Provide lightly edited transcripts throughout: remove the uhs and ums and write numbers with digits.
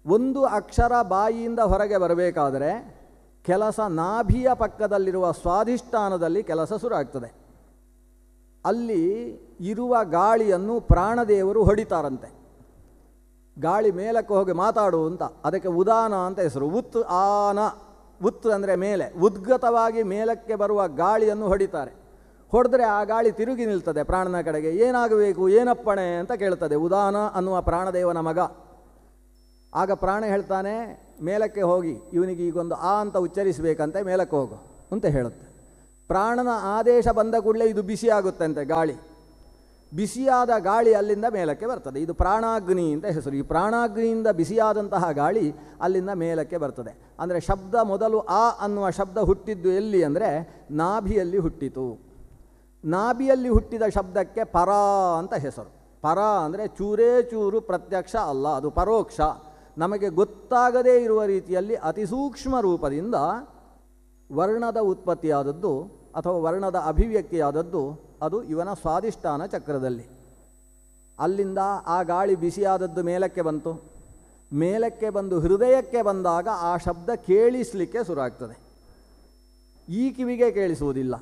ಒಂದು ಅಕ್ಷರ ಬಾಯಿಯಿಂದ ಹೊರಗೆ ಬರಬೇಕಾದರೆ ಕೆಲಸ ನಾಭಿಯ ಪಕ್ಕದಲ್ಲಿರುವ ಸ್ವಾಧಿಷ್ಠಾನದಲ್ಲಿ ಕೆಲಸ ಶುರು ಆಗ್ತದೆ. ಅಲ್ಲಿ ಇರುವ ಗಾಳಿಯನ್ನು ಪ್ರಾಣದೇವರು ಹೊಡಿತಾರಂತೆ. ಗಾಳಿ ಮೇಲಕ್ಕೆ ಹೋಗಿ ಮಾತಾಡು ಅಂತ, ಅದಕ್ಕೆ ಉದಾನ ಅಂತ ಹೆಸರು. ಉತ್ ಆನ, ಉತ್ ಅಂದರೆ ಮೇಲೆ, ಉದ್ಗತವಾಗಿ ಮೇಲಕ್ಕೆ ಬರುವ ಗಾಳಿಯನ್ನು ಹೊಡಿತಾರೆ. ಹೊಡೆದ್ರೆ ಆ ಗಾಳಿ ತಿರುಗಿ ನಿಲ್ತದೆ ಪ್ರಾಣನ ಕಡೆಗೆ. ಏನಾಗಬೇಕು, ಏನಪ್ಪಣೆ ಅಂತ ಕೇಳ್ತದೆ ಉದಾನ ಅನ್ನುವ ಪ್ರಾಣದೇವನ ಮಗ. ಆಗ ಪ್ರಾಣ ಹೇಳ್ತಾನೆ, ಮೇಲಕ್ಕೆ ಹೋಗಿ ಇವನಿಗೆ ಈಗೊಂದು ಆ ಅಂತ ಉಚ್ಚರಿಸಬೇಕಂತೆ, ಮೇಲಕ್ಕೆ ಹೋಗು ಅಂತ ಹೇಳುತ್ತೆ. ಪ್ರಾಣನ ಆದೇಶ ಬಂದ ಕೂಡಲೇ ಇದು ಬಿಸಿ ಆಗುತ್ತಂತೆ ಗಾಳಿ. ಬಿಸಿಯಾದ ಗಾಳಿ ಅಲ್ಲಿಂದ ಮೇಲಕ್ಕೆ ಬರ್ತದೆ. ಇದು ಪ್ರಾಣಾಗ್ನಿ ಅಂತ ಹೆಸರು. ಈ ಪ್ರಾಣಾಗ್ನಿಯಿಂದ ಬಿಸಿಯಾದಂತಹ ಗಾಳಿ ಅಲ್ಲಿಂದ ಮೇಲಕ್ಕೆ ಬರ್ತದೆ. ಅಂದರೆ ಶಬ್ದ ಮೊದಲು ಆ ಅನ್ನುವ ಶಬ್ದ ಹುಟ್ಟಿದ್ದು ಎಲ್ಲಿ ಅಂದರೆ ನಾಭಿಯಲ್ಲಿ ಹುಟ್ಟಿತು. ನಾಭಿಯಲ್ಲಿ ಹುಟ್ಟಿದ ಶಬ್ದಕ್ಕೆ ಪರ ಅಂತ ಹೆಸರು. ಪರ ಅಂದರೆ ಚೂರೇ ಚೂರು ಪ್ರತ್ಯಕ್ಷ ಅಲ್ಲ, ಅದು ಪರೋಕ್ಷ. ನಮಗೆ ಗೊತ್ತಾಗದೇ ಇರುವ ರೀತಿಯಲ್ಲಿ ಅತಿ ಸೂಕ್ಷ್ಮ ರೂಪದಿಂದ ವರ್ಣದ ಉತ್ಪತ್ತಿಯಾದದ್ದು ಅಥವಾ ವರ್ಣದ ಅಭಿವ್ಯಕ್ತಿಯಾದದ್ದು ಅದು ಇವನ ಸ್ವಾಧಿಷ್ಠಾನ ಚಕ್ರದಲ್ಲಿ. ಅಲ್ಲಿಂದ ಆ ಗಾಳಿ ಬಿಸಿಯಾದದ್ದು ಮೇಲಕ್ಕೆ ಬಂತು. ಮೇಲಕ್ಕೆ ಬಂದು ಹೃದಯಕ್ಕೆ ಬಂದಾಗ ಆ ಶಬ್ದ ಕೇಳಿಸಲಿಕ್ಕೆ ಶುರುವಾಗ್ತದೆ. ಈ ಕಿವಿಗೆ ಕೇಳಿಸುವುದಿಲ್ಲ,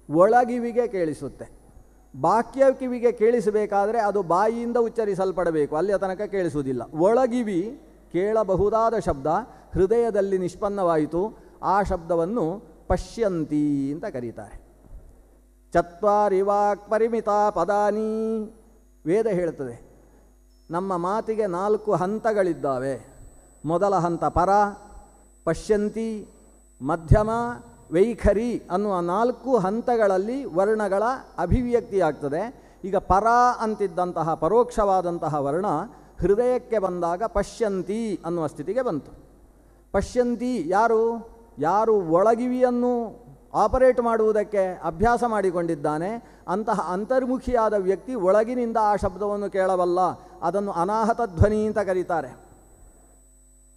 ಒಳಗಿವಿಗೆ ಕೇಳಿಸುತ್ತೆ. ಬಾಕ್ಯ ಕಿವಿಗೆ ಕೇಳಿಸಬೇಕಾದರೆ ಅದು ಬಾಯಿಯಿಂದ ಉಚ್ಚರಿಸಲ್ಪಡಬೇಕು, ಅಲ್ಲಿಯ ತನಕ ಕೇಳಿಸುವುದಿಲ್ಲ. ಒಳಗಿವಿ ಕೇಳಬಹುದಾದ ಶಬ್ದ ಹೃದಯದಲ್ಲಿ ನಿಷ್ಪನ್ನವಾಯಿತು. ಆ ಶಬ್ದವನ್ನು ಪಶ್ಯಂತಿ ಅಂತ ಕರೀತಾರೆ. ಚತ್ವಾರಿ ವಾಕ್ ಪರಿಮಿತ ಪದಾನಿ, ವೇದ ಹೇಳ್ತದೆ. ನಮ್ಮ ಮಾತಿಗೆ 4 ಹಂತಗಳಿದ್ದಾವೆ. ಮೊದಲ ಹಂತ ಪರ, ಪಶ್ಯಂತಿ, ಮಧ್ಯಮ, ವೈಖರಿ ಅನ್ನುವ 4 ಹಂತಗಳಲ್ಲಿ ವರ್ಣಗಳ ಅಭಿವ್ಯಕ್ತಿಯಾಗ್ತದೆ. ಈಗ ಪರ ಅಂತಿದ್ದಂತಹ ಪರೋಕ್ಷವಾದಂತಹ ವರ್ಣ ಹೃದಯಕ್ಕೆ ಬಂದಾಗ ಪಶ್ಯಂತಿ ಅನ್ನುವ ಸ್ಥಿತಿಗೆ ಬಂತು. ಪಶ್ಯಂತಿ ಯಾರು ಒಳಗಿವಿಯನ್ನು ಆಪರೇಟ್ ಮಾಡುವುದಕ್ಕೆ ಅಭ್ಯಾಸ ಮಾಡಿಕೊಂಡಿದ್ದಾನೆ ಅಂತಹ ಅಂತರ್ಮುಖಿಯಾದ ವ್ಯಕ್ತಿ ಒಳಗಿನಿಂದ ಆ ಶಬ್ದವನ್ನು ಕೇಳಬಲ್ಲ. ಅದನ್ನು ಅನಾಹತ ಧ್ವನಿ ಅಂತ ಕರೀತಾರೆ,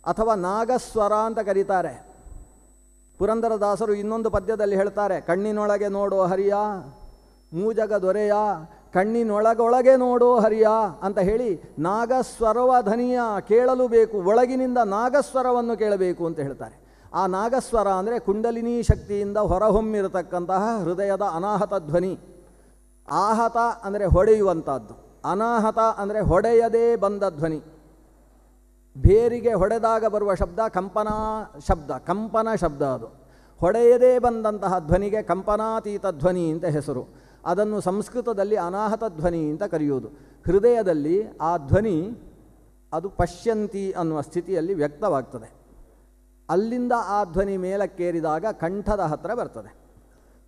ಅಥವಾ ನಾಗಸ್ವರ ಅಂತ ಕರೀತಾರೆ. ಪುರಂದರದಾಸರು ಇನ್ನೊಂದು ಪದ್ಯದಲ್ಲಿ ಹೇಳ್ತಾರೆ, ಕಣ್ಣಿನೊಳಗೆ ನೋಡೋ ಹರಿಯ ಮೂಜಗ ದೊರೆಯ, ಕಣ್ಣಿನೊಳಗೊಳಗೆ ನೋಡೋ ಹರಿಯ ಅಂತ ಹೇಳಿ ನಾಗಸ್ವರವ ಧ್ವನಿಯ ಕೇಳಲು ಬೇಕು, ಒಳಗಿನಿಂದ ನಾಗಸ್ವರವನ್ನು ಕೇಳಬೇಕು ಅಂತ ಹೇಳ್ತಾರೆ. ಆ ನಾಗಸ್ವರ ಅಂದರೆ ಕುಂಡಲಿನಿ ಶಕ್ತಿಯಿಂದ ಹೊರಹೊಮ್ಮಿರತಕ್ಕಂತಹ ಹೃದಯದ ಅನಾಹತ ಧ್ವನಿ. ಆಹತ ಅಂದರೆ ಹೊಡೆಯುವಂಥದ್ದು, ಅನಾಹತ ಅಂದರೆ ಹೊಡೆಯದೇ ಬಂದ ಧ್ವನಿ. ಬೇರಿಗೆ ಹೊಡೆದಾಗ ಬರುವ ಶಬ್ದ ಕಂಪನ ಶಬ್ದ. ಅದು ಹೊಡೆಯದೇ ಬಂದಂತಹ ಧ್ವನಿಗೆ ಕಂಪನಾತೀತ ಧ್ವನಿ ಅಂತ ಹೆಸರು. ಅದನ್ನು ಸಂಸ್ಕೃತದಲ್ಲಿ ಅನಾಹತ ಧ್ವನಿ ಅಂತ ಕರೆಯುವುದು. ಹೃದಯದಲ್ಲಿ ಆ ಧ್ವನಿ ಅದು ಪಶ್ಯಂತಿ ಅನ್ನುವ ಸ್ಥಿತಿಯಲ್ಲಿ ವ್ಯಕ್ತವಾಗ್ತದೆ. ಅಲ್ಲಿಂದ ಆ ಧ್ವನಿ ಮೇಲಕ್ಕೇರಿದಾಗ ಕಂಠದ ಹತ್ತಿರ ಬರ್ತದೆ.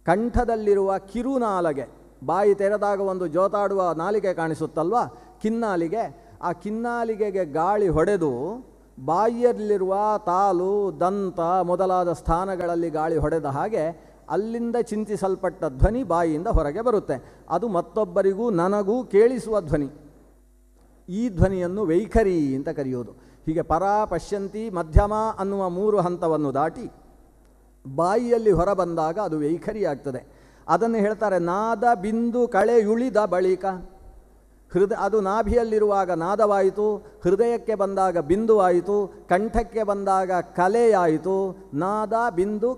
ಕಂಠದಲ್ಲಿರುವ ಕಿರುನಾಲಿಗೆ, ಬಾಯಿ ತೆರೆದಾಗ ಒಂದು ಜೋತಾಡುವ ನಾಲಿಗೆ ಕಾಣಿಸುತ್ತಲ್ವ, ಕಿನ್ನಾಲಿಗೆ. ಆ ಕಿನ್ನಾಲಿಗೆಗೆ ಗಾಳಿ ಹೊಡೆದು ಬಾಯಿಯಲ್ಲಿರುವ ತಾಲು, ದಂತ ಮೊದಲಾದ ಸ್ಥಾನಗಳಲ್ಲಿ ಗಾಳಿ ಹೊಡೆದ ಹಾಗೆ ಅಲ್ಲಿಂದ ಚಿಂತಿಸಲ್ಪಟ್ಟ ಧ್ವನಿ ಬಾಯಿಯಿಂದ ಹೊರಗೆ ಬರುತ್ತೆ. ಅದು ಮತ್ತೊಬ್ಬರಿಗೂ ನನಗೂ ಕೇಳಿಸುವ ಧ್ವನಿ. ಈ ಧ್ವನಿಯನ್ನು ವೈಖರಿ ಅಂತ ಕರೆಯೋದು. ಹೀಗೆ ಪರ, ಪಶ್ಯಂತಿ, ಮಧ್ಯಮ ಅನ್ನುವ 3 ಹಂತವನ್ನು ದಾಟಿ ಬಾಯಿಯಲ್ಲಿ ಹೊರಬಂದಾಗ ಅದು ವೈಖರಿ ಆಗ್ತದೆ. ಅದನ್ನು ಹೇಳ್ತಾರೆ ನಾದ ಬಿಂದು ಕಳೆಯುಳಿದ ಬಳಿಕ. ಅದು ನಾಭಿಯಲ್ಲಿರುವಾಗ ನಾದವಾಯಿತು, ಹೃದಯಕ್ಕೆ ಬಂದಾಗ ಬಿಂದುವಾಯಿತು, ಕಂಠಕ್ಕೆ ಬಂದಾಗ ಕಲೆಯಾಯಿತು. ನಾದ ಬಿಂದು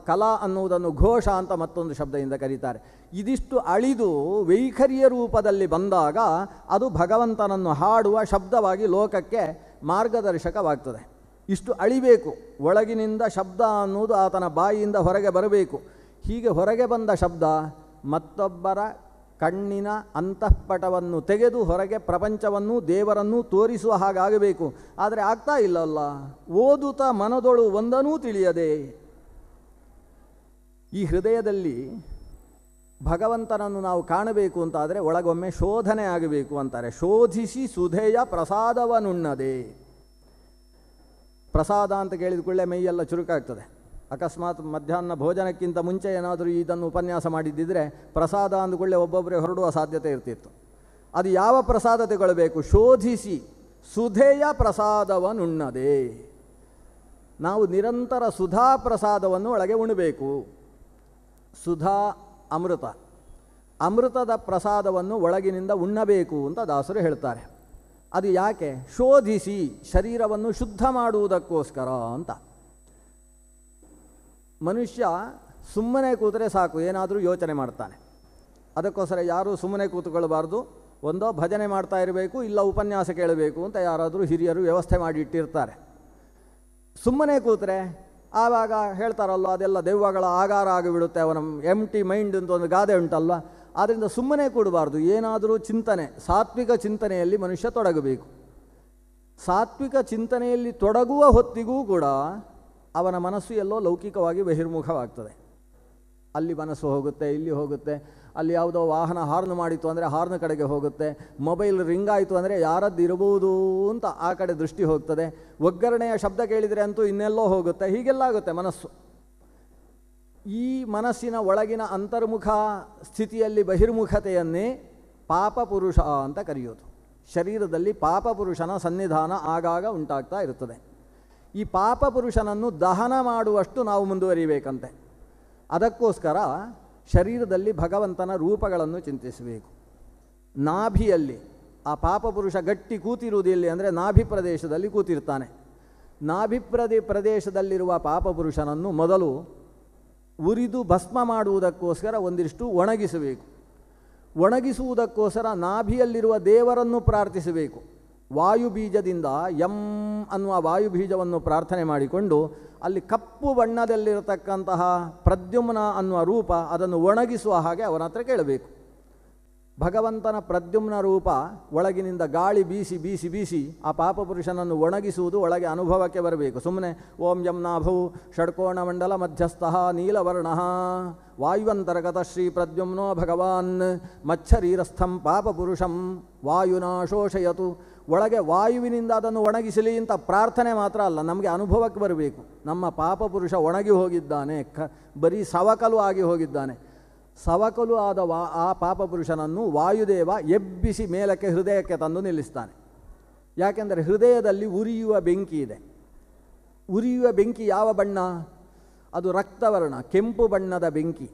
ಕಲ ಅನ್ನುವುದನ್ನು ಘೋಷ ಅಂತ ಮತ್ತೊಂದು ಶಬ್ದದಿಂದ ಕರೀತಾರೆ. ಇದಿಷ್ಟು ಅಳಿದು ವೈಖರಿಯ ರೂಪದಲ್ಲಿ ಬಂದಾಗ ಅದು ಭಗವಂತನನ್ನು ಹಾಡುವ ಶಬ್ದವಾಗಿ ಲೋಕಕ್ಕೆ ಮಾರ್ಗದರ್ಶಕವಾಗ್ತದೆ. ಇಷ್ಟು ಅಳಿಬೇಕು, ಒಳಗಿನಿಂದ ಶಬ್ದ ಅನ್ನುವುದು ಆತನ ಬಾಯಿಯಿಂದ ಹೊರಗೆ ಬರಬೇಕು. ಹೀಗೆ ಹೊರಗೆ ಬಂದ ಶಬ್ದ ಮತ್ತೊಬ್ಬರ ಕಣ್ಣಿನ ಅಂತಃಪಟವನ್ನು ತೆಗೆದು ಹೊರಗೆ ಪ್ರಪಂಚವನ್ನು ದೇವರನ್ನು ತೋರಿಸುವ ಹಾಗಾಗಬೇಕು. ಆದರೆ ಆಗ್ತಾ ಇಲ್ಲಲ್ಲ, ಓದುತ್ತ ಮನದೊಳು ಒಂದನೂ ತಿಳಿಯದೆ. ಈ ಹೃದಯದಲ್ಲಿ ಭಗವಂತನನ್ನು ನಾವು ಕಾಣಬೇಕು ಅಂತಾದರೆ ಒಳಗೊಮ್ಮೆ ಶೋಧನೆ ಆಗಬೇಕು ಅಂತಾರೆ. ಶೋಧಿಸಿ ಸುಧೆಯ ಪ್ರಸಾದವನುಣ್ಣದೆ. ಪ್ರಸಾದ ಅಂತ ಕೇಳಿದ ಕೂಡಲೇ ಮೈಯೆಲ್ಲ ಚುರುಕಾಗ್ತದೆ. ಅಕಸ್ಮಾತ್ ಮಧ್ಯಾಹ್ನ ಭೋಜನಕ್ಕಿಂತ ಮುಂಚೆ ಏನಾದರೂ ಇದನ್ನು ಉಪನ್ಯಾಸ ಮಾಡಿದ್ದಿದ್ರೆ ಪ್ರಸಾದ ಅಂದುಕೊಳ್ಳೆ ಒಬ್ಬೊಬ್ಬರೇ ಹೊರಡುವ ಸಾಧ್ಯತೆ ಇರ್ತಿತ್ತು. ಅದು ಯಾವ ಪ್ರಸಾದ ತಗೊಳ್ಬೇಕು? ಶೋಧಿಸಿ ಸುಧೆಯ ಪ್ರಸಾದವನ್ನುಣ್ಣದೆ. ನಾವು ನಿರಂತರ ಸುಧಾ ಪ್ರಸಾದವನ್ನು ಒಳಗೆ ಉಣಬೇಕು. ಸುಧಾ ಅಮೃತದ ಪ್ರಸಾದವನ್ನು ಒಳಗಿನಿಂದ ಉಣ್ಣಬೇಕು ಅಂತ ದಾಸರು ಹೇಳ್ತಾರೆ. ಅದು ಯಾಕೆ? ಶೋಧಿಸಿ, ಶರೀರವನ್ನು ಶುದ್ಧ ಮಾಡುವುದಕ್ಕೋಸ್ಕರ ಅಂತ. ಮನುಷ್ಯ ಸುಮ್ಮನೆ ಕೂತರೆ ಸಾಕು, ಏನಾದರೂ ಯೋಚನೆ ಮಾಡ್ತಾನೆ. ಅದಕ್ಕೋಸ್ಕರ ಯಾರೂ ಸುಮ್ಮನೆ ಕೂತ್ಕೊಳ್ಬಾರ್ದು. ಒಂದೋ ಭಜನೆ ಮಾಡ್ತಾ ಇರಬೇಕು, ಇಲ್ಲ ಉಪನ್ಯಾಸ ಕೇಳಬೇಕು ಅಂತ ಯಾರಾದರೂ ಹಿರಿಯರು ವ್ಯವಸ್ಥೆ ಮಾಡಿ ಇಟ್ಟಿರ್ತಾರೆ. ಸುಮ್ಮನೆ ಕೂತರೆ ಆವಾಗ ಹೇಳ್ತಾರಲ್ವ, ಅದೆಲ್ಲ ದೆವ್ವಗಳ ಆಗಾರ ಆಗಿಬಿಡುತ್ತೆ, ಅವನ ಎಂಟಿ ಮೈಂಡ್ ಅಂತ ಒಂದು ಗಾದೆ ಉಂಟಲ್ವ. ಆದ್ದರಿಂದ ಸುಮ್ಮನೆ ಕೂಡಬಾರ್ದು, ಏನಾದರೂ ಚಿಂತನೆ, ಸಾತ್ವಿಕ ಚಿಂತನೆಯಲ್ಲಿ ಮನುಷ್ಯ ತೊಡಗಬೇಕು. ಸಾತ್ವಿಕ ಚಿಂತನೆಯಲ್ಲಿ ತೊಡಗುವ ಹೊತ್ತಿಗೂ ಕೂಡ ಅವನ ಮನಸ್ಸು ಎಲ್ಲೋ ಲೌಕಿಕವಾಗಿ ಬಹಿರ್ಮುಖವಾಗ್ತದೆ. ಅಲ್ಲಿ ಮನಸ್ಸು ಹೋಗುತ್ತೆ, ಇಲ್ಲಿ ಹೋಗುತ್ತೆ, ಅಲ್ಲಿ ಯಾವುದೋ ವಾಹನ ಹಾರ್ನ್ ಮಾಡಿತು ಅಂದರೆ ಹಾರ್ನ್ ಕಡೆಗೆ ಹೋಗುತ್ತೆ, ಮೊಬೈಲ್ ರಿಂಗ್ ಆಯಿತು ಅಂದರೆ ಯಾರದ್ದು ಇರಬಹುದು ಅಂತ ಆ ಕಡೆ ದೃಷ್ಟಿ ಹೋಗ್ತದೆ, ಒಗ್ಗರಣೆಯ ಶಬ್ದ ಕೇಳಿದರೆ ಅಂತೂ ಇನ್ನೆಲ್ಲೋ ಹೋಗುತ್ತೆ. ಹೀಗೆಲ್ಲ ಆಗುತ್ತೆ ಮನಸ್ಸು. ಈ ಮನಸ್ಸಿನ ಒಳಗಿನ ಅಂತರ್ಮುಖ ಸ್ಥಿತಿಯಲ್ಲಿ ಬಹಿರ್ಮುಖತೆಯನ್ನೇ ಪಾಪಪುರುಷ ಅಂತ ಕರೆಯೋದು. ಶರೀರದಲ್ಲಿ ಪಾಪಪುರುಷನ ಸನ್ನಿಧಾನ ಆಗಾಗ ಉಂಟಾಗ್ತಾ ಇರುತ್ತದೆ. ಈ ಪಾಪಪುರುಷನನ್ನು ದಹನ ಮಾಡುವಷ್ಟು ನಾವು ಮುಂದುವರಿಬೇಕಂತೆ. ಅದಕ್ಕೋಸ್ಕರ ಶರೀರದಲ್ಲಿ ಭಗವಂತನ ರೂಪಗಳನ್ನು ಚಿಂತಿಸಬೇಕು. ನಾಭಿಯಲ್ಲಿ ಆ ಪಾಪಪುರುಷ ಗಟ್ಟಿ ಕೂತಿರುವುದು ಎಲ್ಲಿ ಅಂದರೆ ನಾಭಿ ಪ್ರದೇಶದಲ್ಲಿ ಕೂತಿರ್ತಾನೆ. ನಾಭಿ ಪ್ರದೇಶದಲ್ಲಿರುವ ಪಾಪಪುರುಷನನ್ನು ಮೊದಲು ಉರಿದು ಭಸ್ಮ ಮಾಡುವುದಕ್ಕೋಸ್ಕರ ಒಂದಿಷ್ಟು ಒಣಗಿಸಬೇಕು. ಒಣಗಿಸುವುದಕ್ಕೋಸ್ಕರ ನಾಭಿಯಲ್ಲಿರುವ ದೇವರನ್ನು ಪ್ರಾರ್ಥಿಸಬೇಕು. ವಾಯುಬೀಜದಿಂದ ಎಂ ಅನ್ನುವ ವಾಯುಬೀಜವನ್ನು ಪ್ರಾರ್ಥನೆ ಮಾಡಿಕೊಂಡು ಅಲ್ಲಿ ಕಪ್ಪು ಬಣ್ಣದಲ್ಲಿರತಕ್ಕಂತಹ ಪ್ರದ್ಯುಮ್ನ ಅನ್ನುವ ರೂಪ ಅದನ್ನು ಒಣಗಿಸುವ ಹಾಗೆ ಅವನ ಹತ್ರ ಕೇಳಬೇಕು. ಭಗವಂತನ ಪ್ರದ್ಯುಮ್ನ ರೂಪ ಒಳಗಿನಿಂದ ಗಾಳಿ ಬೀಸಿ ಬೀಸಿ ಬೀಸಿ ಆ ಪಾಪಪುರುಷನನ್ನು ಒಣಗಿಸುವುದು ಒಳಗೆ ಅನುಭವಕ್ಕೆ ಬರಬೇಕು. ಸುಮ್ಮನೆ ಓಂ ಯಂ ನಾಭೌ ಷಡ್ಕೋಣ ಮಂಡಲ ಮಧ್ಯಸ್ಥಃ ನೀಲವರ್ಣ ವಾಯುವಂತರ್ಗತ ಶ್ರೀ ಪ್ರದ್ಯುಮ್ನೋ ಭಗವಾನ್ ಮಚ್ಚರೀರಸ್ಥಂ ಪಾಪಪುರುಷಂ ವಾಯುನಾ ಶೋಷಯತು. ಒಳಗೆ ವಾಯುವಿನಿಂದ ಅದನ್ನು ಒಣಗಿಸಲಿ ಅಂತ ಪ್ರಾರ್ಥನೆ ಮಾತ್ರ ಅಲ್ಲ, ನಮಗೆ ಅನುಭವಕ್ಕೆ ಬರಬೇಕು. ನಮ್ಮ ಪಾಪಪುರುಷ ಒಣಗಿ ಹೋಗಿದ್ದಾನೆ, ಬರೀ ಸವಕಲು ಆಗಿ ಹೋಗಿದ್ದಾನೆ. ಸವಕಲು ಆದ ಆ ಪಾಪಪುರುಷನನ್ನು ವಾಯುದೇವ ಎಬ್ಬಿಸಿ ಮೇಲಕ್ಕೆ ಹೃದಯಕ್ಕೆ ತಂದು ನಿಲ್ಲಿಸ್ತಾನೆ. ಯಾಕೆಂದರೆ ಹೃದಯದಲ್ಲಿ ಉರಿಯುವ ಬೆಂಕಿ ಇದೆ. ಉರಿಯುವ ಬೆಂಕಿ ಯಾವ ಬಣ್ಣ? ಅದು ರಕ್ತವರ್ಣ, ಕೆಂಪು ಬಣ್ಣದ ಬೆಂಕಿ.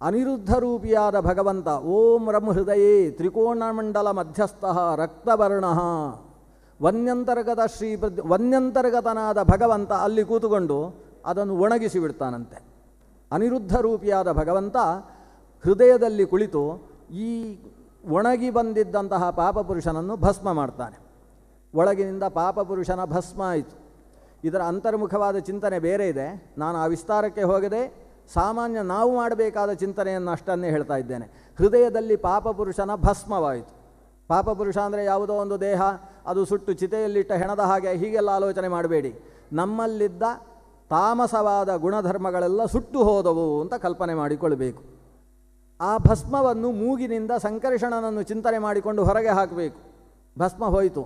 ಅನಿರುದ್ಧ ರೂಪಿಯಾದ ಭಗವಂತ ಓಂ ರಂ ಹೃದಯೇ ತ್ರಿಕೋಣಮಂಡಲ ಮಧ್ಯಸ್ಥಃ ರಕ್ತವರ್ಣ ವನ್ಯಂತರ್ಗತ ವನ್ಯಂತರ್ಗತನಾದ ಭಗವಂತ ಅಲ್ಲಿ ಕೂತುಕೊಂಡು ಅದನ್ನು ಒಣಗಿಸಿ ಬಿಡ್ತಾನಂತೆ. ಅನಿರುದ್ಧ ರೂಪಿಯಾದ ಭಗವಂತ ಹೃದಯದಲ್ಲಿ ಕುಳಿತು ಈ ಒಣಗಿ ಬಂದಿದ್ದಂತಹ ಪಾಪಪುರುಷನನ್ನು ಭಸ್ಮ ಮಾಡ್ತಾನೆ. ಒಳಗಿನಿಂದ ಪಾಪಪುರುಷನ ಭಸ್ಮ ಆಯಿತು. ಇದರ ಅಂತರ್ಮುಖವಾದ ಚಿಂತನೆ ಬೇರೆ ಇದೆ. ನಾನು ಆ ವಿಸ್ತಾರಕ್ಕೆ ಹೋಗದೆ ಸಾಮಾನ್ಯ ನಾವು ಮಾಡಬೇಕಾದ ಚಿಂತನೆಯನ್ನು ಅಷ್ಟನ್ನೇ ಹೇಳ್ತಾ ಇದ್ದೇನೆ. ಹೃದಯದಲ್ಲಿ ಪಾಪಪುರುಷನ ಭಸ್ಮವಾಯಿತು. ಪಾಪಪುರುಷ ಅಂದರೆ ಯಾವುದೋ ಒಂದು ದೇಹ, ಅದು ಸುಟ್ಟು ಚಿತೆಯಲ್ಲಿಟ್ಟ ಹೆಣದ ಹಾಗೆ ಹೀಗೆಲ್ಲ ಆಲೋಚನೆ ಮಾಡಬೇಡಿ. ನಮ್ಮಲ್ಲಿದ್ದ ತಾಮಸವಾದ ಗುಣಧರ್ಮಗಳೆಲ್ಲ ಸುಟ್ಟು ಹೋದವು ಅಂತ ಕಲ್ಪನೆ ಮಾಡಿಕೊಳ್ಬೇಕು. ಆ ಭಸ್ಮವನ್ನು ಮೂಗಿನಿಂದ ಸಂಕರ್ಷಣನನ್ನು ಚಿಂತನೆ ಮಾಡಿಕೊಂಡು ಹೊರಗೆ ಹಾಕಬೇಕು. ಭಸ್ಮ ಹೋಯಿತು.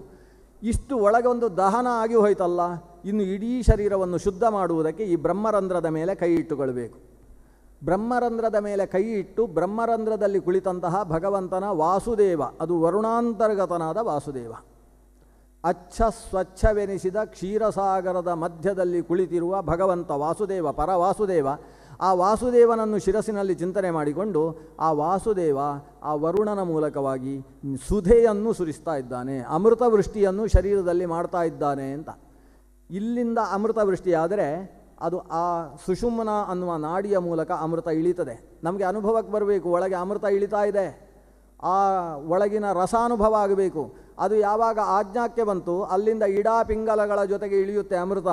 ಇಷ್ಟು ಒಳಗೆ ಒಂದು ದಹನ ಆಗಿ ಹೋಯ್ತಲ್ಲ, ಇನ್ನು ಇಡೀ ಶರೀರವನ್ನು ಶುದ್ಧ ಮಾಡುವುದಕ್ಕೆ ಈ ಬ್ರಹ್ಮರಂಧ್ರದ ಮೇಲೆ ಕೈ ಇಟ್ಟುಕೊಳ್ಬೇಕು. ಬ್ರಹ್ಮರಂಧ್ರದ ಮೇಲೆ ಕೈ ಇಟ್ಟು ಬ್ರಹ್ಮರಂಧ್ರದಲ್ಲಿ ಕುಳಿತಂತಹ ಭಗವಂತನ ವಾಸುದೇವ, ಅದು ವರುಣಾಂತರ್ಗತನಾದ ವಾಸುದೇವ, ಅಚ್ಚ ಸ್ವಚ್ಛವೆನಿಸಿದ ಕ್ಷೀರಸಾಗರದ ಮಧ್ಯದಲ್ಲಿ ಕುಳಿತಿರುವ ಭಗವಂತ ವಾಸುದೇವ, ಪರವಾಸುದೇವ. ಆ ವಾಸುದೇವನನ್ನು ಶಿರಸ್ಸಿನಲ್ಲಿ ಚಿಂತನೆ ಮಾಡಿಕೊಂಡು ಆ ವಾಸುದೇವ ಆ ವರುಣನ ಮೂಲಕವಾಗಿ ಸುಧೆಯನ್ನು ಸುರಿಸ್ತಾ ಇದ್ದಾನೆ, ಅಮೃತ ವೃಷ್ಟಿಯನ್ನು ಶರೀರದಲ್ಲಿ ಮಾಡ್ತಾ ಇದ್ದಾನೆ ಅಂತ. ಇಲ್ಲಿಂದ ಅಮೃತ ವೃಷ್ಟಿಯಾದರೆ ಅದು ಆ ಸುಷುಮ್ನ ಅನ್ನುವ ನಾಡಿಯ ಮೂಲಕ ಅಮೃತ ಇಳಿತದೆ. ನಮಗೆ ಅನುಭವಕ್ಕೆ ಬರಬೇಕು, ಒಳಗೆ ಅಮೃತ ಇಳಿತಾ ಇದೆ, ಆ ಒಳಗಿನ ರಸಾನುಭವ ಆಗಬೇಕು. ಅದು ಯಾವಾಗ ಆಜ್ಞಾಕ್ಕೆ ಬಂತು ಅಲ್ಲಿಂದ ಇಡಾ ಪಿಂಗಲಗಳ ಜೊತೆಗೆ ಇಳಿಯುತ್ತೆ ಅಮೃತ.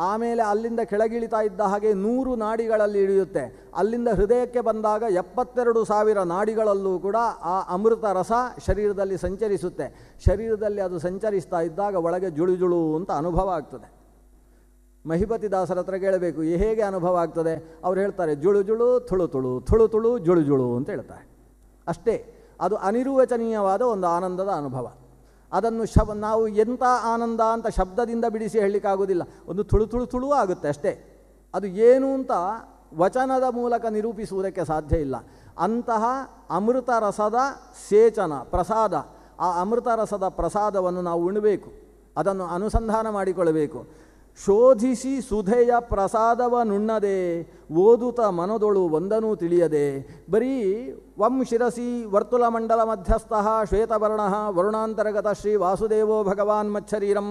ಆಮೇಲೆ ಅಲ್ಲಿಂದ ಕೆಳಗಿಳಿತಾ ಇದ್ದ ಹಾಗೆ 100 ನಾಡಿಗಳಲ್ಲಿ ಇಳಿಯುತ್ತೆ. ಅಲ್ಲಿಂದ ಹೃದಯಕ್ಕೆ ಬಂದಾಗ 72,000 ನಾಡಿಗಳಲ್ಲೂ ಕೂಡ ಆ ಅಮೃತ ರಸ ಶರೀರದಲ್ಲಿ ಸಂಚರಿಸುತ್ತೆ. ಶರೀರದಲ್ಲಿ ಅದು ಸಂಚರಿಸ್ತಾ ಇದ್ದಾಗ ಒಳಗೆ ಜುಳು ಅಂತ ಅನುಭವ ಆಗ್ತದೆ. ಮಹಿಪತಿ ದಾಸರ ಹತ್ರ ಕೇಳಬೇಕು, ಹೇಗೆ ಅನುಭವ ಆಗ್ತದೆ? ಅವ್ರು ಹೇಳ್ತಾರೆ, ಜುಳು ಜುಳು ತುಳು ತುಳು ತುಳು ತುಳು ಜುಳು ಜುಳು ಅಂತ ಹೇಳ್ತಾರೆ. ಅಷ್ಟೇ, ಅದು ಅನಿರ್ವಚನೀಯವಾದ ಒಂದು ಆನಂದದ ಅನುಭವ. ಅದನ್ನು ನಾವು ಎಂಥ ಆನಂದ ಅಂತ ಶಬ್ದದಿಂದ ಬಿಡಿಸಿ ಹೇಳಲಿಕ್ಕಾಗೋದಿಲ್ಲ. ಒಂದು ತುಳು ತುಳು ತುಳು ಆಗುತ್ತೆ ಅಷ್ಟೇ. ಅದು ಏನು ಅಂತ ವಚನದ ಮೂಲಕ ನಿರೂಪಿಸುವುದಕ್ಕೆ ಸಾಧ್ಯ ಇಲ್ಲ. ಅಂತಹ ಅಮೃತ ರಸದ ಸೇಚನ ಪ್ರಸಾದ, ಆ ಅಮೃತ ರಸದ ಪ್ರಸಾದವನ್ನು ನಾವು ಉಣ್ಣಬೇಕು, ಅದನ್ನು ಅನುಸಂಧಾನ ಮಾಡಿಕೊಳ್ಳಬೇಕು. ಶೋಧಿಸಿ ಸುಧೆಯ ಪ್ರಸಾದವ ನುಣ್ಣದೆ ಓದುತ ಮನದೊಳು ಒಂದನೂ ತಿಳಿಯದೆ ಬರೀ ವಂ ಶಿರಸಿ ವರ್ತುಲ ಮಂಡಲ ಮಧ್ಯಸ್ಥ ಶ್ವೇತವರ್ಣ ವರುಣಾಂತರ್ಗತ ಶ್ರೀ ವಾಸುದೇವೋ ಭಗವಾನ್ ಮಚ್ಚರೀರಂ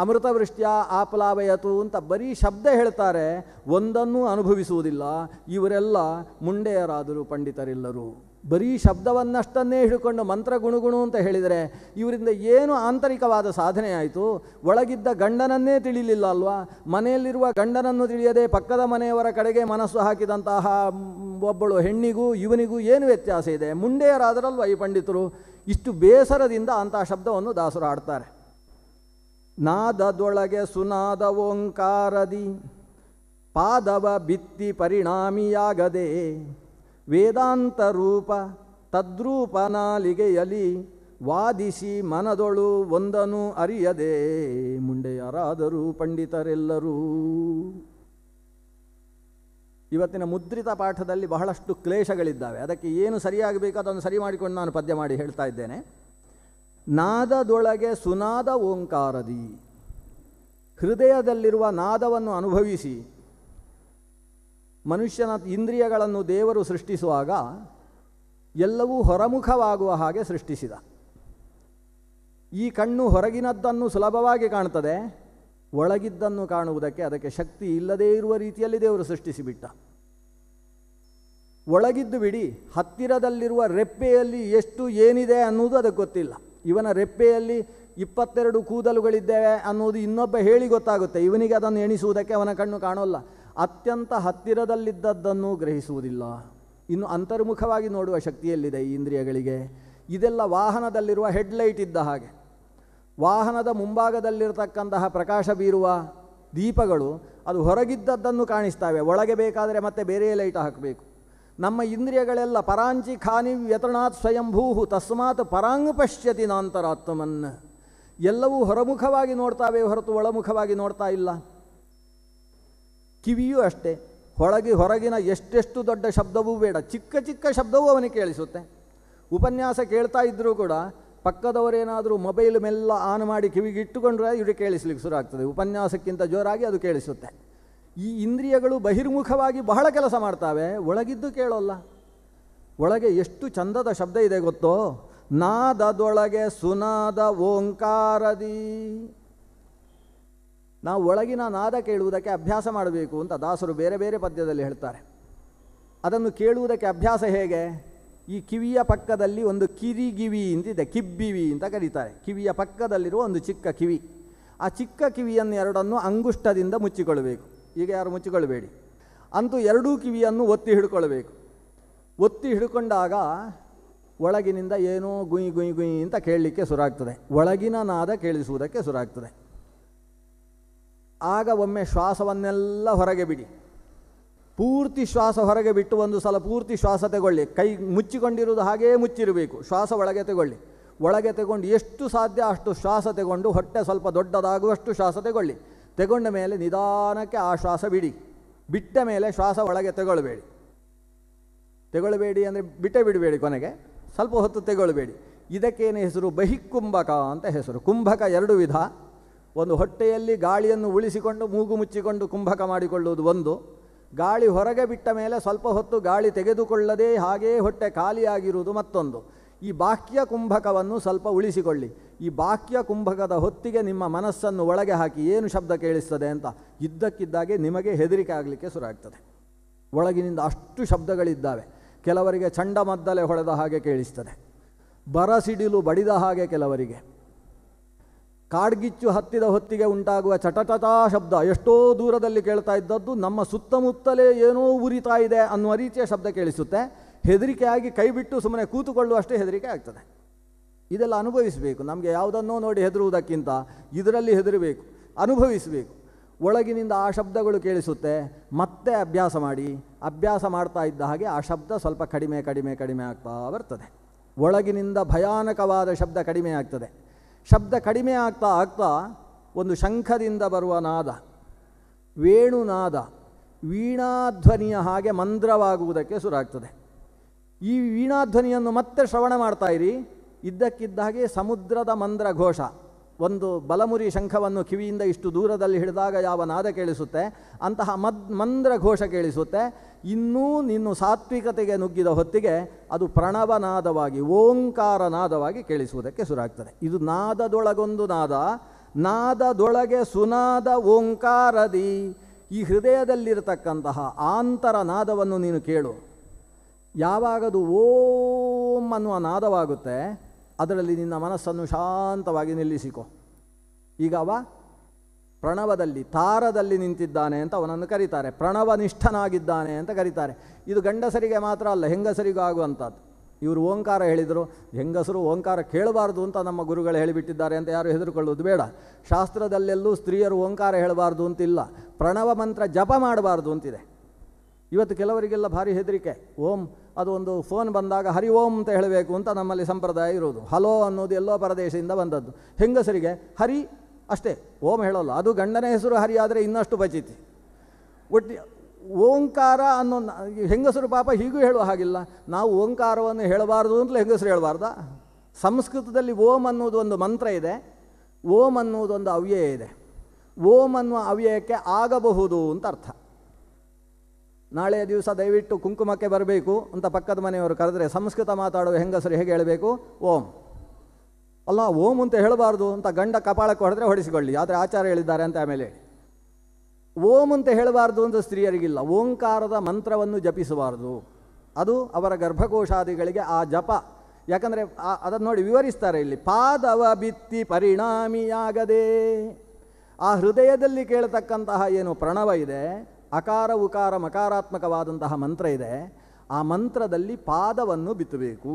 ಅಮೃತವೃಷ್ಟ್ಯ ಆಪ್ಲಾವಯತು ಅಂತ ಬರೀ ಶಬ್ದ ಹೇಳ್ತಾರೆ, ಒಂದನ್ನೂ ಅನುಭವಿಸುವುದಿಲ್ಲ. ಇವರೆಲ್ಲ ಮುಂಡೆಯರಾದರು ಪಂಡಿತರೆಲ್ಲರೂ. ಬರೀ ಶಬ್ದವನ್ನಷ್ಟನ್ನೇ ಹಿಡ್ಕೊಂಡು ಮಂತ್ರ ಗುಣುಗುಣು ಅಂತ ಹೇಳಿದರೆ ಇವರಿಂದ ಏನು ಆಂತರಿಕವಾದ ಸಾಧನೆ ಆಯಿತು? ಒಳಗಿದ್ದ ಗಂಡನನ್ನೇ ತಿಳಿಲಿಲ್ಲ ಅಲ್ವಾ? ಮನೆಯಲ್ಲಿರುವ ಗಂಡನನ್ನು ತಿಳಿಯದೆ ಪಕ್ಕದ ಮನೆಯವರ ಕಡೆಗೆ ಮನಸ್ಸು ಹಾಕಿದಂತಹ ಒಬ್ಬಳು ಹೆಣ್ಣಿಗೂ ಇವನಿಗೂ ಏನು ವ್ಯತ್ಯಾಸ ಇದೆ? ಮುಂಡೆಯರಾದರಲ್ವ ಈ ಪಂಡಿತರು. ಇಷ್ಟು ಬೇಸರದಿಂದ ಅಂತಹ ಶಬ್ದವನ್ನು ದಾಸರು ಆಡ್ತಾರೆ. ನಾದದೊಳಗೆ ಸುನಾದ ಓಂಕಾರದಿ ಪಾದವ ಬಿತ್ತಿ ಪರಿಣಾಮಿಯಾಗದೆ ವೇದಾಂತ ರೂಪ ತದ್ರೂಪ ನಾಲಿಗೆಯಲಿ ವಾದಿಸಿ ಮನದೊಳು ಒಂದನು ಅರಿಯದೆ ಮುಂಡೆಯರಾದರೂ ಪಂಡಿತರೆಲ್ಲರೂ. ಇವತ್ತಿನ ಮುದ್ರಿತ ಪಾಠದಲ್ಲಿ ಬಹಳಷ್ಟು ಕ್ಲೇಶಗಳಿದ್ದಾವೆ. ಅದಕ್ಕೆ ಏನು ಸರಿಯಾಗಬೇಕು ಅದನ್ನು ಸರಿ ಮಾಡಿಕೊಂಡು ನಾನು ಪದ್ಯ ಮಾಡಿ ಹೇಳ್ತಾ ಇದ್ದೇನೆ. ನಾದದೊಳಗೆ ಸುನಾದ ಓಂಕಾರದಿ, ಹೃದಯದಲ್ಲಿರುವ ನಾದವನ್ನು ಅನುಭವಿಸಿ ಮನುಷ್ಯನ ಇಂದ್ರಿಯಗಳನ್ನು ದೇವರು ಸೃಷ್ಟಿಸುವಾಗ ಎಲ್ಲವೂ ಹೊರಮುಖವಾಗುವ ಹಾಗೆ ಸೃಷ್ಟಿಸಿದ. ಈ ಕಣ್ಣು ಹೊರಗಿನದ್ದನ್ನು ಸುಲಭವಾಗಿ ಕಾಣ್ತದೆ, ಒಳಗಿದ್ದನ್ನು ಕಾಣುವುದಕ್ಕೆ ಅದಕ್ಕೆ ಶಕ್ತಿ ಇಲ್ಲದೇ ಇರುವ ರೀತಿಯಲ್ಲಿ ದೇವರು ಸೃಷ್ಟಿಸಿಬಿಟ್ಟ. ಒಳಗಿದ್ದು ಬಿಡಿ, ಹತ್ತಿರದಲ್ಲಿರುವ ರೆಪ್ಪೆಯಲ್ಲಿ ಎಷ್ಟು ಏನಿದೆ ಅನ್ನೋದು ಅದಕ್ಕೆ ಗೊತ್ತಿಲ್ಲ. ಇವನ ರೆಪ್ಪೆಯಲ್ಲಿ 22 ಕೂದಲುಗಳಿದ್ದೇವೆ ಅನ್ನೋದು ಇನ್ನೊಬ್ಬ ಹೇಳಿ ಗೊತ್ತಾಗುತ್ತೆ. ಇವನಿಗೆ ಅದನ್ನು ಎಣಿಸುವುದಕ್ಕೆ ಅವನ ಕಣ್ಣು ಕಾಣೋಲ್ಲ. ಅತ್ಯಂತ ಹತ್ತಿರದಲ್ಲಿದ್ದದ್ದನ್ನು ಗ್ರಹಿಸುವುದಿಲ್ಲ. ಇನ್ನು ಅಂತರ್ಮುಖವಾಗಿ ನೋಡುವ ಶಕ್ತಿಯಲ್ಲಿದೆ ಈ ಇಂದ್ರಿಯಗಳಿಗೆ. ಇದೆಲ್ಲ ವಾಹನದಲ್ಲಿರುವ ಹೆಡ್ಲೈಟ್ ಇದ್ದ ಹಾಗೆ. ವಾಹನದ ಮುಂಭಾಗದಲ್ಲಿರತಕ್ಕಂತಹ ಪ್ರಕಾಶ ಬೀರುವ ದೀಪಗಳು ಅದು ಹೊರಗಿದ್ದದ್ದನ್ನು ಕಾಣಿಸ್ತವೆ, ಒಳಗೆ ಬೇಕಾದರೆ ಮತ್ತೆ ಬೇರೆ ಲೈಟ್ ಹಾಕಬೇಕು. ನಮ್ಮ ಇಂದ್ರಿಯಗಳೆಲ್ಲ ಪರಾಂಚಿ ಖಾನಿ ವ್ಯತರಣಾತ್ ಸ್ವಯಂಭೂಹು ತಸ್ಮಾತ್ ಪರಾಂಗ್ ಪಶ್ಯತಿ ನಾಂತರಾತ್ಮನ್. ಎಲ್ಲವೂ ಹೊರಮುಖವಾಗಿ ನೋಡ್ತಾವೆ ಹೊರತು ಒಳಮುಖವಾಗಿ ನೋಡ್ತಾ ಇಲ್ಲ. ಕಿವಿಯೂ ಅಷ್ಟೇ, ಹೊರಗಿನ ಎಷ್ಟೆಷ್ಟು ದೊಡ್ಡ ಶಬ್ದವೂ ಬೇಡ, ಚಿಕ್ಕ ಚಿಕ್ಕ ಶಬ್ದವೂ ಅವನಿಗೆ ಕೇಳಿಸುತ್ತೆ. ಉಪನ್ಯಾಸ ಕೇಳ್ತಾ ಇದ್ದರೂ ಕೂಡ ಪಕ್ಕದವರೇನಾದರೂ ಮೊಬೈಲ್ ಮೆಲ್ಲ ಆನ್ ಮಾಡಿ ಕಿವಿಗೆ ಇಟ್ಟುಕೊಂಡ್ರೆ ಇವ್ರಿಗೆ ಕೇಳಿಸ್ಲಿಕ್ಕೆ ಶುರು ಆಗ್ತದೆ. ಉಪನ್ಯಾಸಕ್ಕಿಂತ ಜೋರಾಗಿ ಅದು ಕೇಳಿಸುತ್ತೆ. ಈ ಇಂದ್ರಿಯಗಳು ಬಹಿರ್ಮುಖವಾಗಿ ಬಹಳ ಕೆಲಸ ಮಾಡ್ತಾವೆ, ಒಳಗಿದ್ದು ಕೇಳೋಲ್ಲ. ಒಳಗೆ ಎಷ್ಟು ಚಂದದ ಶಬ್ದ ಇದೆ ಗೊತ್ತೋ? ನಾದದೊಳಗೆ ಸುನಾದ ಓಂಕಾರದಿ. ನಾವು ಒಳಗಿನ ನಾದ ಕೇಳುವುದಕ್ಕೆ ಅಭ್ಯಾಸ ಮಾಡಬೇಕು ಅಂತ ದಾಸರು ಬೇರೆ ಬೇರೆ ಪದ್ಯದಲ್ಲಿ ಹೇಳ್ತಾರೆ. ಅದನ್ನು ಕೇಳುವುದಕ್ಕೆ ಅಭ್ಯಾಸ ಹೇಗೆ? ಈ ಕಿವಿಯ ಪಕ್ಕದಲ್ಲಿ ಒಂದು ಕಿರಿಗಿವಿ ಅಂತಿದೆ, ಕಿಬ್ಬಿವಿ ಅಂತ ಕರೀತಾರೆ. ಕಿವಿಯ ಪಕ್ಕದಲ್ಲಿರುವ ಒಂದು ಚಿಕ್ಕ ಕಿವಿ. ಆ ಚಿಕ್ಕ ಕಿವಿಯನ್ನು ಎರಡನ್ನು ಅಂಗುಷ್ಟದಿಂದ ಮುಚ್ಚಿಕೊಳ್ಳಬೇಕು. ಈಗ ಯಾರು ಮುಚ್ಚಿಕೊಳ್ಳಬೇಡಿ, ಅಂತೂ ಎರಡೂ ಕಿವಿಯನ್ನು ಒತ್ತಿ ಹಿಡ್ಕೊಳ್ಬೇಕು. ಒತ್ತಿ ಹಿಡ್ಕೊಂಡಾಗ ಒಳಗಿನಿಂದ ಏನೋ ಗುಯ್ ಗುಯ್ ಗುಯ್ ಅಂತ ಕೇಳಲಿಕ್ಕೆ ಶುರುವಾಗ್ತದೆ, ಒಳಗಿನ ನಾದ ಕೇಳಿಸುವುದಕ್ಕೆ ಶುರುವಾಗ್ತದೆ. ಆಗ ಒಮ್ಮೆ ಶ್ವಾಸವನ್ನೆಲ್ಲ ಹೊರಗೆ ಬಿಡಿ, ಪೂರ್ತಿ ಶ್ವಾಸ ಹೊರಗೆ ಬಿಟ್ಟು ಒಂದು ಸಲ ಪೂರ್ತಿ ಶ್ವಾಸ ತಗೊಳ್ಳಿ. ಕೈ ಮುಚ್ಚಿಕೊಂಡಿರುವುದು ಹಾಗೇ ಮುಚ್ಚಿರಬೇಕು. ಶ್ವಾಸ ಒಳಗೆ ತಗೊಳ್ಳಿ. ಒಳಗೆ ತಗೊಂಡು ಎಷ್ಟು ಸಾಧ್ಯ ಅಷ್ಟು ಶ್ವಾಸ ತಗೊಂಡು ಹೊಟ್ಟೆ ಸ್ವಲ್ಪ ದೊಡ್ಡದಾಗುವಷ್ಟು ಶ್ವಾಸ ತಗೊಳ್ಳಿ. ತಗೊಂಡ ಮೇಲೆ ನಿಧಾನಕ್ಕೆ ಆ ಶ್ವಾಸ ಬಿಡಿ. ಬಿಟ್ಟ ಮೇಲೆ ಶ್ವಾಸ ಒಳಗೆ ತೆಗೊಳ್ಳಬೇಡಿ ಅಂದರೆ ಬಿಟ್ಟೇ ಬಿಡಬೇಡಿ, ಕೊನೆಗೆ ಸ್ವಲ್ಪ ಹೊತ್ತು ತೆಗೊಳ್ಳಬೇಡಿ. ಇದಕ್ಕೇನು ಹೆಸರು? ಬಹಿಕುಂಭಕ ಅಂತ ಹೆಸರು. ಕುಂಭಕ ಎರಡು ವಿಧ. ಒಂದು ಹೊಟ್ಟೆಯಲ್ಲಿ ಗಾಳಿಯನ್ನು ಉಳಿಸಿಕೊಂಡು ಮೂಗು ಮುಚ್ಚಿಕೊಂಡು ಕುಂಭಕ ಮಾಡಿಕೊಳ್ಳುವುದು ಒಂದು. ಗಾಳಿ ಹೊರಗೆ ಬಿಟ್ಟ ಮೇಲೆ ಸ್ವಲ್ಪ ಹೊತ್ತು ಗಾಳಿ ತೆಗೆದುಕೊಳ್ಳದೆ ಹಾಗೇ ಹೊಟ್ಟೆ ಖಾಲಿಯಾಗಿರುವುದು ಮತ್ತೊಂದು. ಈ ಬಾಹ್ಯ ಕುಂಭಕವನ್ನು ಸ್ವಲ್ಪ ಉಳಿಸಿಕೊಳ್ಳಿ. ಈ ಬಾಹ್ಯ ಕುಂಭಕದ ಹೊತ್ತಿಗೆ ನಿಮ್ಮ ಮನಸ್ಸನ್ನು ಒಳಗೆ ಹಾಕಿ ಏನು ಶಬ್ದ ಕೇಳಿಸ್ತದೆ ಅಂತ ಇದ್ದಕ್ಕಿದ್ದಾಗೆ ನಿಮಗೆ ಹೆದರಿಕೆ ಆಗಲಿಕ್ಕೆ ಶುರುವಾಗ್ತದೆ. ಒಳಗಿನಿಂದ ಅಷ್ಟು ಶಬ್ದಗಳಿದ್ದಾವೆ. ಕೆಲವರಿಗೆ ಚಂಡಮದ್ದಲೆ ಹೊಡೆದ ಹಾಗೆ ಕೇಳಿಸ್ತದೆ, ಬರಸಿಡಿಲು ಬಡಿದ ಹಾಗೆ, ಕೆಲವರಿಗೆ ಕಾಡ್ಗಿಚ್ಚು ಹತ್ತಿದ ಹೊತ್ತಿಗೆ ಉಂಟಾಗುವ ಚಟಚಟಾ ಶಬ್ದ ಎಷ್ಟೋ ದೂರದಲ್ಲಿ ಕೇಳ್ತಾ ಇದ್ದದ್ದು ನಮ್ಮ ಸುತ್ತಮುತ್ತಲೇ ಏನೋ ಉರಿತಾ ಇದೆ ಅನ್ನುವ ರೀತಿಯ ಶಬ್ದ ಕೇಳಿಸುತ್ತೆ. ಹೆದರಿಕೆಯಾಗಿ ಕೈ ಬಿಟ್ಟು ಸುಮ್ಮನೆ ಕೂತುಕೊಳ್ಳುವಷ್ಟೇ ಹೆದರಿಕೆ ಆಗ್ತದೆ. ಇದೆಲ್ಲ ಅನುಭವಿಸಬೇಕು. ನಮಗೆ ಯಾವುದನ್ನೋ ನೋಡಿ ಹೆದರುವುದಕ್ಕಿಂತ ಇದರಲ್ಲಿ ಹೆದರಬೇಕು, ಅನುಭವಿಸಬೇಕು. ಒಳಗಿನಿಂದ ಆ ಶಬ್ದಗಳು ಕೇಳಿಸುತ್ತೆ. ಮತ್ತೆ ಅಭ್ಯಾಸ ಮಾಡಿ, ಅಭ್ಯಾಸ ಮಾಡ್ತಾ ಇದ್ದ ಹಾಗೆ ಆ ಶಬ್ದ ಸ್ವಲ್ಪ ಕಡಿಮೆ ಕಡಿಮೆ ಕಡಿಮೆ ಆಗ್ತಾ ಬರ್ತದೆ. ಒಳಗಿನಿಂದ ಭಯಾನಕವಾದ ಶಬ್ದ ಕಡಿಮೆ ಆಗ್ತದೆ. ಶಬ್ದ ಕಡಿಮೆ ಆಗ್ತಾ ಆಗ್ತಾ ಒಂದು ಶಂಖದಿಂದ ಬರುವ ನಾದ, ವೇಣುನಾದ, ವೀಣಾಧ್ವನಿಯ ಹಾಗೆ ಮಂದ್ರವಾಗುವುದಕ್ಕೆ ಶುರುವಾಗ್ತದೆ. ಈ ವೀಣಾಧ್ವನಿಯನ್ನು ಮತ್ತೆ ಶ್ರವಣ ಮಾಡ್ತಾ ಇರಿ. ಇದ್ದಕ್ಕಿದ್ದ ಹಾಗೆ ಸಮುದ್ರದ ಮಂದ್ರ ಘೋಷ, ಒಂದು ಬಲಮುರಿ ಶಂಖವನ್ನು ಕಿವಿಯಿಂದ ಇಷ್ಟು ದೂರದಲ್ಲಿ ಹಿಡಿದಾಗ ಯಾವ ನಾದ ಕೇಳಿಸುತ್ತೆ ಅಂತಹ ಮಂದ್ರ ಘೋಷ ಕೇಳಿಸುತ್ತೆ. ಇನ್ನೂ ನಿನ್ನು ಸಾತ್ವಿಕತೆಗೆ ನುಗ್ಗಿದ ಹೊತ್ತಿಗೆ ಅದು ಪ್ರಣವನಾದವಾಗಿ ಓಂಕಾರ ನಾದವಾಗಿ ಕೇಳಿಸುವುದಕ್ಕೆ ಶುರುವಾಗ್ತದೆ. ಇದು ನಾದದೊಳಗೊಂದು ನಾದ, ನಾದದೊಳಗೆ ಸುನಾದ ಓಂಕಾರದಿ. ಈ ಹೃದಯದಲ್ಲಿರತಕ್ಕಂತಹ ಆಂತರ ನಾದವನ್ನು ನೀನು ಕೇಳು. ಯಾವಾಗದು ಓಂ ಅನ್ನುವ ನಾದವಾಗುತ್ತೆ ಅದರಲ್ಲಿ ನಿನ್ನ ಮನಸ್ಸನ್ನು ಶಾಂತವಾಗಿ ನಿಲ್ಲಿಸಿಕೊ. ಈಗ ಅವ ಪ್ರಣವದಲ್ಲಿ ತಾರದಲ್ಲಿ ನಿಂತಿದ್ದಾನೆ ಅಂತ ಅವನನ್ನು ಕರೀತಾರೆ, ಪ್ರಣವನಿಷ್ಠನಾಗಿದ್ದಾನೆ ಅಂತ ಕರೀತಾರೆ. ಇದು ಗಂಡಸರಿಗೆ ಮಾತ್ರ ಅಲ್ಲ, ಹೆಂಗಸರಿಗೂ ಆಗುವಂಥದ್ದು. ಇವರು ಓಂಕಾರ ಹೇಳಿದರು, ಹೆಂಗಸರು ಓಂಕಾರ ಕೇಳಬಾರ್ದು ಅಂತ ನಮ್ಮ ಗುರುಗಳು ಹೇಳಿಬಿಟ್ಟಿದ್ದಾರೆ ಅಂತ ಯಾರು ಹೆದರುಕೊಳ್ಳೋದು ಬೇಡ. ಶಾಸ್ತ್ರದಲ್ಲೆಲ್ಲೂ ಸ್ತ್ರೀಯರು ಓಂಕಾರ ಹೇಳಬಾರ್ದು ಅಂತಿಲ್ಲ, ಪ್ರಣವ ಮಂತ್ರ ಜಪ ಮಾಡಬಾರ್ದು ಅಂತಿದೆ. ಇವತ್ತು ಕೆಲವರಿಗೆಲ್ಲ ಭಾರಿ ಹೆದರಿಕೆ, ಓಂ ಅದು ಒಂದು ಫೋನ್ ಬಂದಾಗ ಹರಿ ಓಂ ಅಂತ ಹೇಳಬೇಕು ಅಂತ ನಮ್ಮಲ್ಲಿ ಸಂಪ್ರದಾಯ ಇರೋದು. ಹಲೋ ಅನ್ನೋದು ಎಲ್ಲೋ ಪರದೇಶದಿಂದ ಬಂದದ್ದು. ಹೆಂಗಸರಿಗೆ ಹರಿ ಅಷ್ಟೇ, ಓಂ ಹೇಳೋಲ್ಲ. ಅದು ಗಂಡನ ಹೆಸರು ಹರಿ ಆದರೆ ಇನ್ನಷ್ಟು ಬಚಿತಿ. ಒಟ್ಟು ಓಂಕಾರ ಅನ್ನೋ ಹೆಂಗಸರು ಪಾಪ ಹೀಗೂ ಹೇಳುವ ಹಾಗಿಲ್ಲ. ನಾವು ಓಂಕಾರವನ್ನು ಹೇಳಬಾರ್ದು ಅಂತಲೇ ಹೆಂಗಸರು ಹೇಳಬಾರ್ದಾ? ಸಂಸ್ಕೃತದಲ್ಲಿ ಓಂ ಅನ್ನೋದು ಒಂದು ಮಂತ್ರ ಇದೆ, ಓಂ ಅನ್ನೋದೊಂದು ಅವ್ಯಯ ಇದೆ. ಓಂ ಅನ್ನುವ ಅವ್ಯಯಕ್ಕೆ ಆಗಬಹುದು ಅಂತ ಅರ್ಥ. ನಾಳೆಯ ದಿವಸ ದಯವಿಟ್ಟು ಕುಂಕುಮಕ್ಕೆ ಬರಬೇಕು ಅಂತ ಪಕ್ಕದ ಮನೆಯವರು ಕರೆದರೆ ಸಂಸ್ಕೃತ ಮಾತಾಡುವ ಹೆಂಗಸರು ಹೇಗೆ ಹೇಳಬೇಕು? ಓಂ. ಅಲ್ಲ, ಓಂ ಅಂತ ಹೇಳಬಾರ್ದು ಅಂತ ಗಂಡ ಕಪಾಳಕ್ಕೆ ಹೊಡೆದ್ರೆ ಹೊಡಿಸಿಕೊಳ್ಳಿ, ಆದರೆ ಆಚಾರ ಹೇಳಿದ್ದಾರೆ ಅಂತ ಆಮೇಲೆ ಹೇಳಿ. ಓಂ ಅಂತ ಹೇಳಬಾರ್ದು ಅಂತ ಸ್ತ್ರೀಯರಿಗಿಲ್ಲ. ಓಂಕಾರದ ಮಂತ್ರವನ್ನು ಜಪಿಸಬಾರ್ದು, ಅದು ಅವರ ಗರ್ಭಕೋಶಾದಿಗಳಿಗೆ ಆ ಜಪ. ಯಾಕಂದರೆ ಅದನ್ನು ನೋಡಿ ವಿವರಿಸ್ತಾರೆ ಇಲ್ಲಿ, ಪಾದವ ಬಿತ್ತಿ ಪರಿಣಾಮಿಯಾಗದೆ. ಆ ಹೃದಯದಲ್ಲಿ ಕೇಳತಕ್ಕಂತಹ ಏನು ಪ್ರಣವ ಇದೆ, ಅಕಾರ ಉಕಾರ ಮಕಾರಾತ್ಮಕವಾದಂತಹ ಮಂತ್ರ ಇದೆ, ಆ ಮಂತ್ರದಲ್ಲಿ ಪಾದವನ್ನು ಬಿತ್ತಬೇಕು.